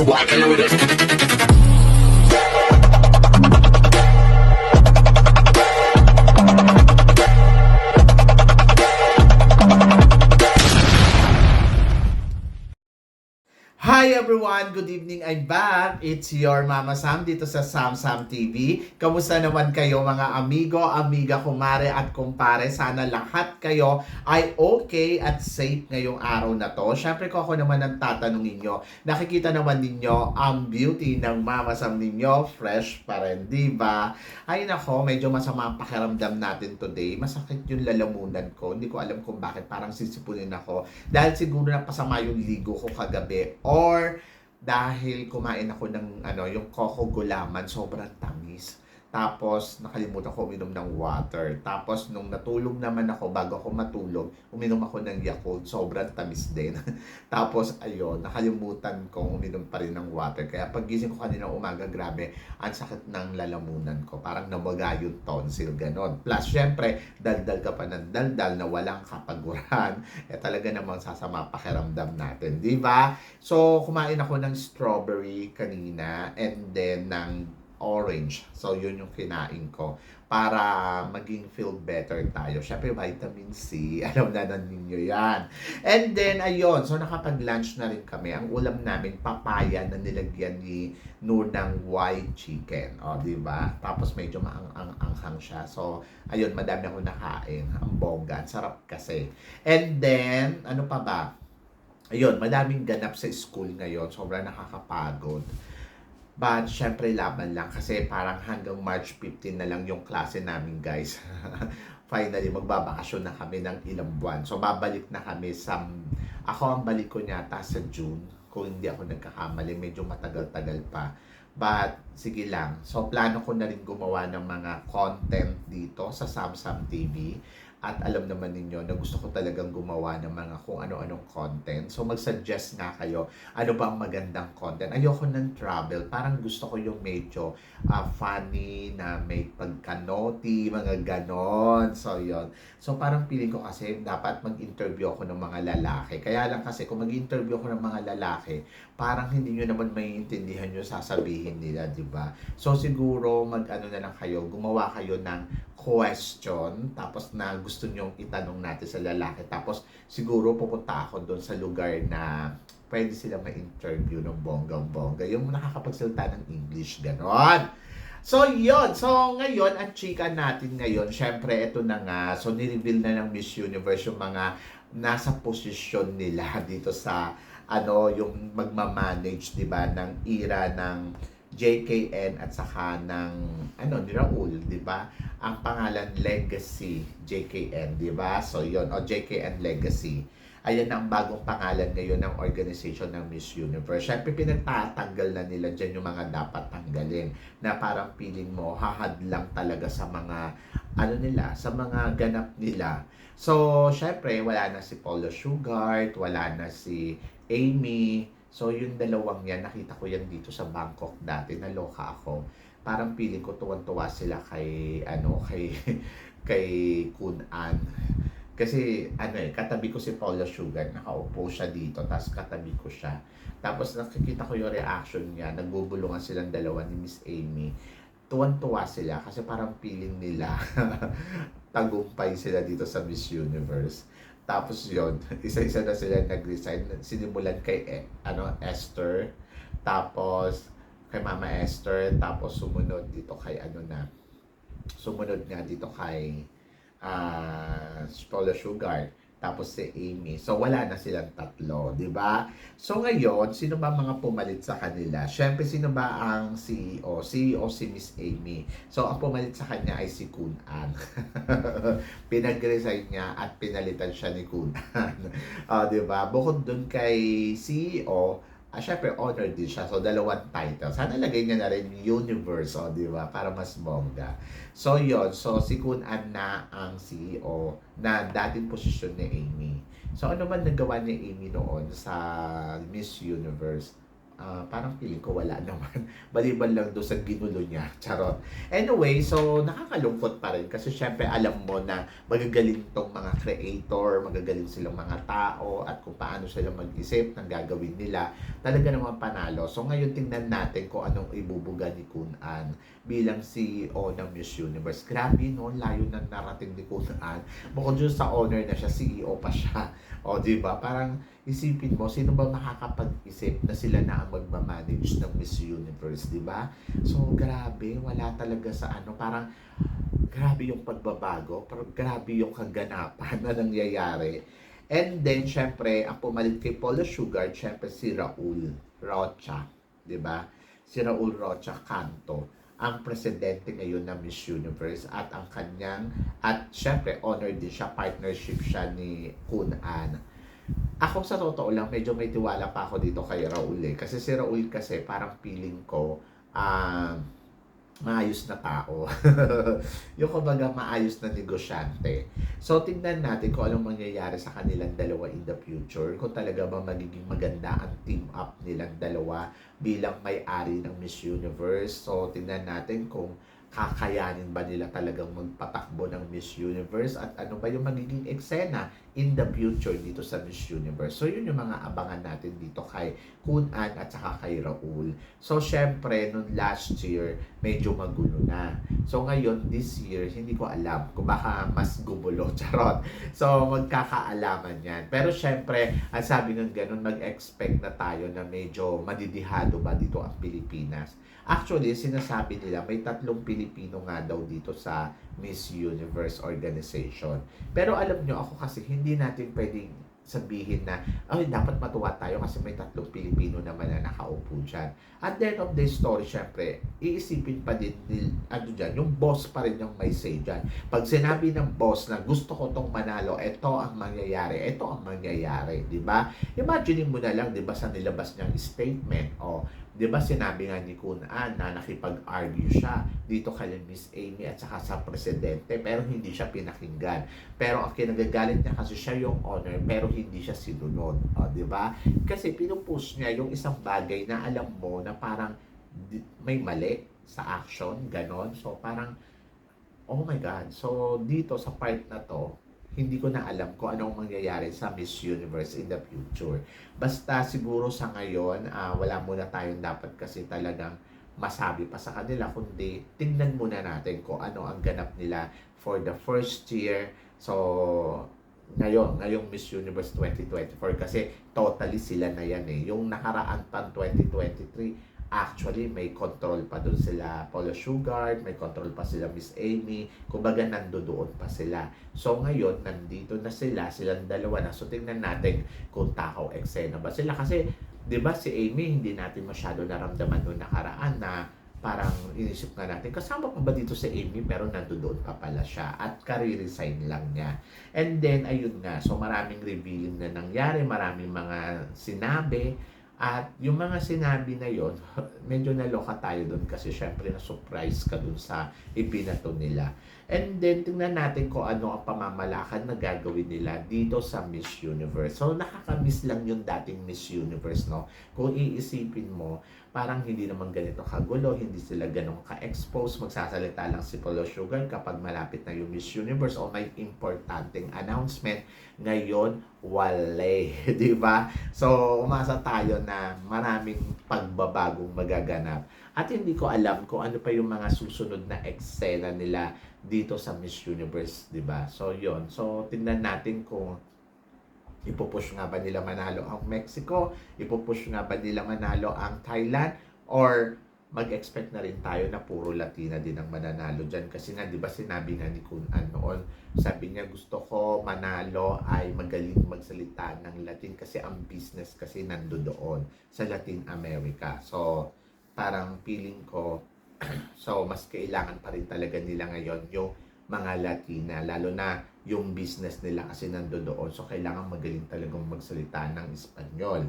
walking with it. Hi everyone! Good evening! I'm back! It's your Mama Sam dito sa Sam Sam TV. Kamusta naman kayo mga amigo, amiga, kumare at kumpare? Sana lahat kayo ay okay at safe ngayong araw na to. Syempre ko ako naman ang tatanungin nyo. Nakikita naman ninyo ang beauty ng Mama Sam ninyo. Fresh pa rin, di ba? Ay nako, medyo masama ang pakiramdam natin today. Masakit yung lalamunan ko. Hindi ko alam kung bakit. Parang sisipunin ako. Dahil siguro napasama yung ligo ko kagabi. Or dahil kumain ako ng yung coco gulaman, sobrang tamis. Tapos nakalimutan ko uminom ng water. Tapos nung natulog naman ako, bago ako matulog, uminom ako ng Yakult, sobrang tamis din. Tapos ayun, nakalimutan ko uminom pa rin ng water. Kaya paggising ko kanina umaga, grabe, ang sakit ng lalamunan ko. Parang nabaga yung tonsil, ganon. Plus, syempre, daldal ka pa ng daldal na walang kapaguran. Talaga namang sasama pakiramdam natin, di ba? So, kumain ako ng strawberry kanina and then ng orange. So, yun yung kinain ko para maging feel better tayo. Syempre, vitamin C. Alam na ninyo yan. And then, ayun. So, nakapag-lunch na rin kami. Ang ulam namin, papaya na nilagyan ni Nur ng white chicken. O, di ba? Tapos, medyo maang-anghang siya. So, ayun, madami ako nakain. Ang bongga. Ang sarap kasi. And then, ano pa ba? Ayun, madaming ganap sa school ngayon. Sobrang nakakapagod. But, syempre, laban lang. Kasi parang hanggang March 15 na lang yung klase namin, guys. Finally, magbabakasyon na kami ng ilang buwan. So, babalik na kami sa... Ako, ang balik ko nyata sa June. Kung hindi ako nagkakamali, medyo matagal-tagal pa. But, sige lang. So, plano ko na rin gumawa ng mga content dito sa Samsam TV. At alam naman ninyo na gusto ko talagang gumawa ng mga kung ano-anong content. So mag-suggest nga kayo, ano ba ang magandang content. Ayoko ng travel. Parang gusto ko yung medyo funny, na may pagka-naughty, mga ganon. So yon. So parang feeling ko kasi dapat mag-interview ako ng mga lalaki. Kaya lang kasi kung mag-interview ako ng mga lalaki, parang hindi nyo naman maiintindihan yung sasabihin nila, di ba? So siguro mag-ano na lang kayo, gumawa kayo ng question, tapos na gusto nyong itanong natin sa lalaki. Tapos siguro pupunta ako doon sa lugar na pwede sila ma-interview ng bonggang-bongga. Yung nakakapagsalita ng English, ganon. So, yun. So, ngayon, ang chika natin ngayon, syempre, ito na nga. So, nireveal na ng Miss Universe yung mga nasa posisyon nila dito sa, yung magmamanage, di ba, ng era ng JKN at saka ng ni Raul, 'di ba? Ang pangalan Legacy JKN, 'di ba? So 'yon, JKN Legacy. Ayan ang bagong pangalan ngayon ng organization ng Miss Universe. Syempre pinagtatanggal na nila diyan yung mga dapat tanggalin na parang feeling mo hahadlang talaga sa mga nila, sa mga ganap nila. So, syempre wala na si Paula Shugart, wala na si Amy. So, yung dalawang yan, nakita ko yan dito sa Bangkok dati, naloka ako. Parang feeling ko tuwan-tuwa sila kay, kay Kun An. Kasi, katabi ko si Paula Sugar, nakaupo siya dito, tapos katabi ko siya. Tapos nakikita ko yung reaction niya, nagbubulungan silang dalawa ni Miss Amy. Tuwan-tuwa sila kasi parang feeling nila tagumpay sila dito sa Miss Universe. Tapos yon, isa-isa na sila nag-resign. Sinimulan kay Esther, tapos kay Mama Esther, tapos sumunod dito kay sumunod nga dito kay Paula Sugar, tapos si Amy. So wala na silang tatlo, 'di ba? So ngayon, sino ba mga pumalit sa kanila? Syempre, sino ba ang CEO? CEO si Miss Amy. So ang pumalit sa kanya ay si Kun An. Pinag-resign niya at pinalitan siya ni Kun An. 'Di ba? Bukod dun kay CEO, syempre honor din siya. So dalawang title. Sana lagay niya na rin Universe, di ba? Para mas bongga. So yon. So si Kun An na ang CEO na dating posisyon ni Amy. So ano man nagawa ni Amy noon sa Miss Universe? Parang feeling ko wala naman. Maliban lang doon sa ginulo niya. Charot. Anyway, so nakakalungkot pa rin kasi syempre alam mo na magagaling tong mga creator, magagaling silang mga tao at kung paano sila mag-isip ng gagawin nila, talaga naman panalo. So ngayon tingnan natin kung anong ibubuga ni Kun An bilang CEO ng Miss Universe. Grabe no, layo ng narating ni Kun An. Bukod dun sa owner na siya, CEO pa siya. O, di ba? Parang isipin mo, sino ba makakapag-isip na sila na ang magmamanage ng Miss Universe, di ba? So, grabe, wala talaga sa ano, parang grabe yung pagbabago, parang grabe yung kaganapan na nangyayari. And then, syempre, ang pumalit kay Paula Sugar, syempre si Raul Rocha, di ba? Si Raul Rocha Canto ang presidente ngayon ng Miss Universe at ang kanyang, at syempre, honored din siya, partnership siya ni Kun An. Ako sa totoo lang, medyo may tiwala pa ako dito kay Raul eh. Kasi si Raul kasi parang feeling ko, maayos na tao. Yung kumbaga maayos na negosyante. So, tingnan natin kung anong mangyayari sa kanilang dalawa in the future. Kung talaga ba magiging maganda ang team up nilang dalawa bilang may-ari ng Miss Universe. So, tingnan natin kung kakayanin ba nila talagang magpatakbo ng Miss Universe at ano ba yung magiging eksena in the future dito sa Miss Universe. So, yun yung mga abangan natin dito kay Kun An at saka kay Raul. So, syempre, nung last year, medyo magulo na. So, ngayon, this year, hindi ko alam kung baka mas gumulo. Charot. So, magkakaalaman yan. Pero, syempre, ang sabi ng ganun, mag-expect na tayo na medyo madidihado ba dito ang Pilipinas. Actually, sinasabi nila may 3 Pilipino nga daw dito sa Miss Universe organization. Pero alam nyo, ako kasi hindi natin pwedeng sabihin na, ay, dapat matuwa tayo kasi may 3 Pilipino naman na nakaupo dyan. At the end of the story, syempre, iisipin pa din, ano dyan, yung boss pa rin yung may say dyan. Pag sinabi ng boss na gusto ko tong manalo, ito ang mangyayari, di ba? Imagine mo na lang, di ba, sa nilabas niyang statement, di ba sinabi nga ni Kun An na nakipag-argue siya dito kay Miss Amy at saka sa presidente pero hindi siya pinakinggan. Pero ang kinagagalit niya kasi siya yung owner pero hindi siya sinunod. Di ba? Kasi pinupush niya yung isang bagay na alam mo na parang may mali sa action, ganon. So parang, oh my God. So dito sa part na to, hindi ko na alam kung anong mangyayari sa Miss Universe in the future. Basta siguro sa ngayon, wala muna tayong dapat kasi talagang masabi pa sa kanila, kundi tingnan muna natin kung ano ang ganap nila for the first year. So, ngayong Miss Universe 2024 kasi totally sila na yan eh. Yung nakaraan pang 2023, actually may control pa doon sila Paula Sugar, may control pa sila Miss Amy, kumbaga nandoon pa sila. So ngayon, nandito na sila, silang dalawa na. So tingnan natin kung takaw eksena ba sila. Kasi, di ba si Amy, hindi natin masyado naramdaman noong nakaraan na parang inisip na natin, kasama pa ba dito si Amy pero nandoon pa pala siya at kare-resign lang niya. And then, ayun nga, so maraming revealing na nangyari, maraming mga sinabi. At yung mga sinabi na yon, medyo naloka tayo doon kasi syempre na-surprise ka doon sa ipinato nila. And then, tingnan natin kung ano ang pamamalakad na gagawin nila dito sa Miss Universe. So, nakakamiss lang yung dating Miss Universe, no? Kung iisipin mo, parang hindi naman ganito kagulo, hindi sila ganun ka-expose, magsasalita lang si Paula Sugar kapag malapit na yung Miss Universe o may importanteng announcement. Ngayon, wale, di ba? So, umasa tayo na maraming pagbabagong magaganap. At hindi ko alam kung ano pa yung mga susunod na eksena nila dito sa Miss Universe, di ba? So, yon. So, tingnan natin kung ipupush nga ba nila manalo ang Mexico, ipupush nga ba nila manalo ang Thailand, or mag-expect na rin tayo na puro Latina din ang mananalo dyan. Kasi nga, di ba sinabi nga ni Kun An noon, sabi niya gusto ko manalo ay magaling magsalita ng Latin kasi ang business kasi nandoon sa Latin America. So, parang feeling ko, so mas kailangan pa rin talaga nila ngayon yung mga Latina, lalo na yung business nila kasi nandoon. So, kailangan magaling talagang magsalita ng Espanyol.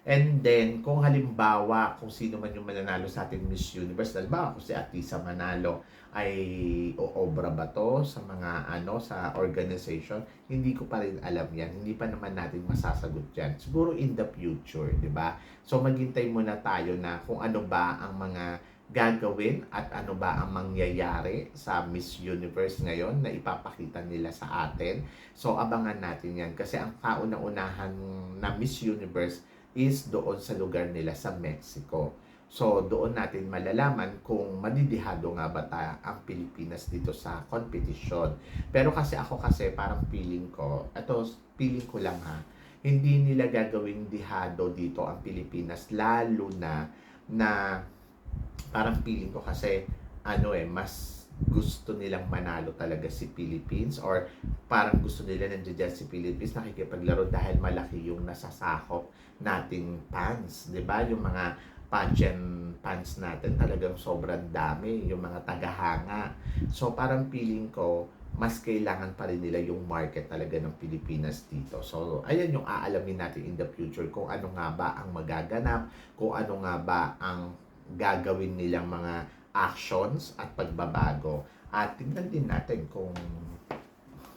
And then, kung halimbawa, kung sino man yung mananalo sa ating Miss Universe, halimbawa kung si Atisa manalo, ay oobra ba to sa mga sa organization? Hindi ko pa rin alam yan. Hindi pa naman natin masasagot yan. Siguro in the future, di ba? So maghintay muna tayo na kung ano ba ang mga gagawin at ano ba ang mangyayari sa Miss Universe ngayon na ipapakita nila sa atin. So abangan natin yan kasi ang kauna-unahan na Miss Universe is doon sa lugar nila sa Mexico. So, doon natin malalaman kung madidihado nga ba ang Pilipinas dito sa competition. Pero kasi parang feeling ko, feeling ko lang hindi nila gagawing dihado dito ang Pilipinas, lalo na parang feeling ko kasi mas gusto nilang manalo talaga si Philippines, or parang gusto nila nandiyan si Philippines nakikipaglaro dahil malaki yung nasasakop nating fans, 'di ba? Yung mga pageant fans natin talagang sobrang dami, yung mga tagahanga. So parang feeling ko mas kailangan pa rin nila yung market talaga ng Pilipinas dito. So ayan yung aalamin natin in the future kung ano nga ba ang magaganap, kung ano nga ba ang gagawin nilang mga actions at pagbabago. At tingnan din natin kung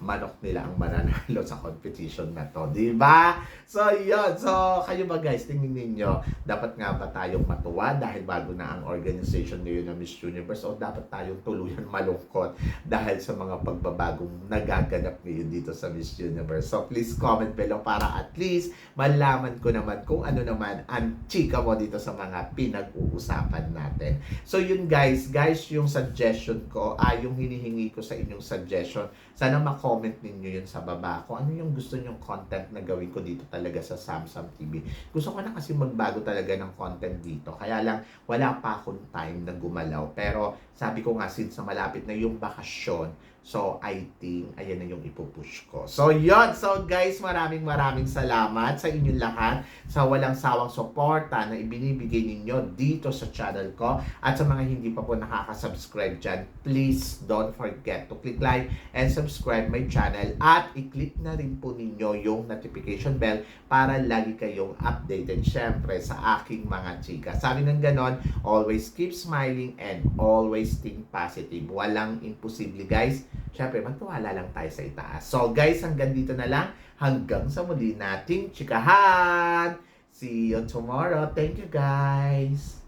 manok nila ang mananalo sa competition na to, di ba? So, yun. So, kayo ba guys, tingin ninyo, dapat nga ba tayong matuwa dahil bago na ang organization ngayon ng Miss Universe, o dapat tayong tuluyan malungkot dahil sa mga pagbabagong nagaganap ngayon dito sa Miss Universe? So, please comment below para at least malaman ko naman kung ano naman ang chika mo dito sa mga pinag-uusapan natin. So, yun guys, yung suggestion ko, yung hinihingi ko sa inyong suggestion, sana comment ninyo yun sa baba kung ano yung gusto nyong content na gawin ko dito talaga sa Samsam TV. Gusto ko na kasi magbago talaga ng content dito. Kaya lang, wala pa akong time na gumalaw. Pero sabi ko nga, since na malapit na yung bakasyon, so I think, ayan na yung ipupush ko. So yun. So guys, maraming salamat sa inyong lahat sa walang sawang suporta na ibinibigay ninyo dito sa channel ko. At sa mga hindi pa po nakaka-subscribe dyan, please don't forget to click like and subscribe my channel at i-click na rin po ninyo yung notification bell para lagi kayong updated syempre sa aking mga chika. Sabi ng ganon, always keep smiling and always think positive. Walang imposible guys. Syempre, magtiwala lang tayo sa itaas. So guys, hanggang dito na lang. Hanggang sa muli nating chikahan. See you tomorrow. Thank you guys.